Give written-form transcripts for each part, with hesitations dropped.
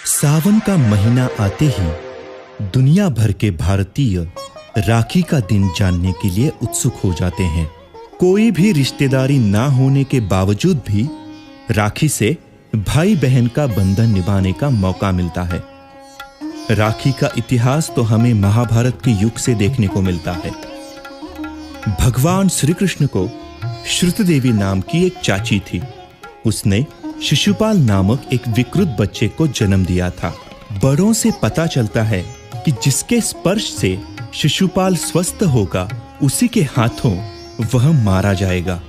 सावन का महीना आते ही दुनिया भर के भारतीय राखी का दिन जानने के लिए उत्सुक हो जाते हैं। कोई भी रिश्तेदारी ना होने के बावजूद भी राखी से भाई बहन का बंधन निभाने का मौका मिलता है। राखी का इतिहास तो हमें महाभारत के युग से देखने को मिलता है। भगवान श्री कृष्ण को श्रुतदेवी नाम की एक चाची थी। उसने शिशुपाल नामक एक विकृत बच्चे को जन्म दिया था। बड़ों से पता चलता है कि जिसके स्पर्श से शिशुपाल स्वस्थ होगा उसी के हाथों वह मारा जाएगा।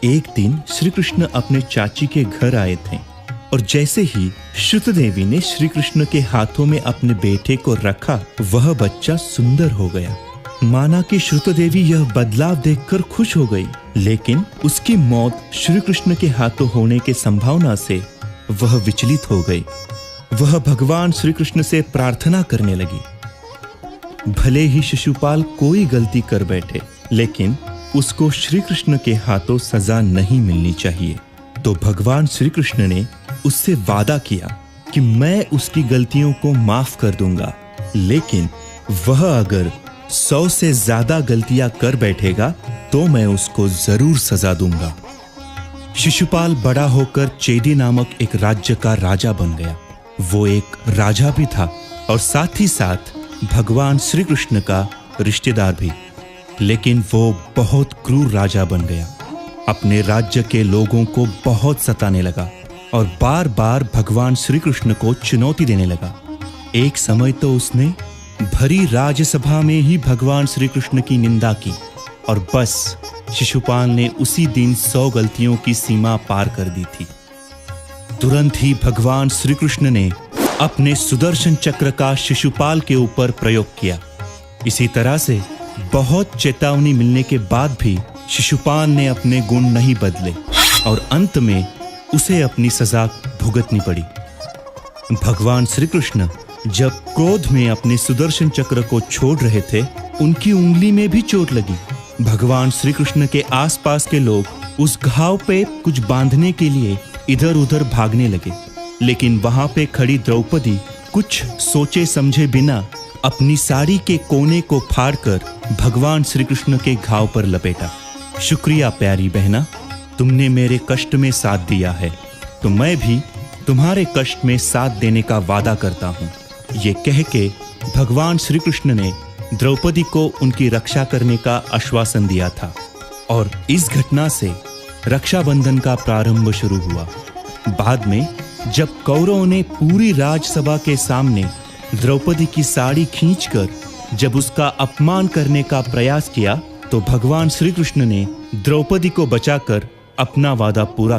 एक दिन श्री कृष्ण अपने चाची के घर आए थे और जैसे ही श्रुतदेवी ने श्री कृष्ण के हाथों में अपने बेटे को रखा, वह बच्चा सुंदर हो गया। माना कि श्रुतदेवी यह बदलाव देखकर खुश हो गई, लेकिन उसकी मौत श्री कृष्ण के हाथों होने की संभावना से वह विचलित हो गई। वह भगवान श्री कृष्ण से प्रार्थना करने लगी, भले ही शिशुपाल कोई गलती कर बैठे, लेकिन उसको श्री कृष्ण के हाथों सजा नहीं मिलनी चाहिए। तो भगवान श्री कृष्ण ने उससे वादा किया कि मैं उसकी गलतियों को माफ कर दूंगा, लेकिन वह अगर 100 से ज्यादा गलतियां कर बैठेगा तो मैं उसको जरूर सजा दूंगा। शिशुपाल बड़ा होकर चेदी नामक एक राज्य का राजा बन गया। वो एक राजा भी था और साथ ही साथ भगवान श्री कृष्ण का रिश्तेदार भी, लेकिन वो बहुत क्रूर राजा बन गया। अपने राज्य के लोगों को बहुत सताने लगा और बार बार भगवान श्री कृष्ण को चुनौती देने लगा। एक समय तो उसने भरी राज्यसभा में ही भगवान श्री कृष्ण की निंदा की और बस शिशुपाल ने उसी दिन 100 गलतियों की सीमा पार कर दी थी। तुरंत ही भगवान श्री कृष्ण ने अपने सुदर्शन चक्र का शिशुपाल के ऊपर प्रयोग किया। इसी तरह से बहुत चेतावनी मिलने के बाद भी शिशुपाल ने अपने गुण नहीं बदले और अंत में उसे अपनी सजा भुगतनी पड़ी। भगवान श्री कृष्ण जब क्रोध में अपने सुदर्शन चक्र को छोड़ रहे थे, उनकी उंगली में भी चोट लगी। भगवान श्री कृष्ण के आसपास के लोग उस घाव पे कुछ बांधने के लिए इधर उधर भागने लगे, लेकिन वहां पे खड़ी द्रौपदी कुछ सोचे समझे बिना अपनी साड़ी के कोने को फाड़कर भगवान श्री कृष्ण के घाव पर लपेटा। शुक्रिया प्यारी बहना, तुमने मेरे कष्ट में साथ दिया है, तो मैं भी तुम्हारे कष्ट में साथ देने का वादा करता हूँ। ये कह के भगवान श्री कृष्ण ने द्रौपदी को उनकी रक्षा करने का आश्वासन दिया था और इस घटना से रक्षाबंधन का प्रारंभ शुरू हुआ। बाद में जब कौरवों ने पूरी राजसभा के सामने द्रौपदी की साड़ी खींचकर जब उसका अपमान करने का प्रयास किया, तो भगवान श्री कृष्ण ने द्रौपदी को बचाकर अपना वादा पूरा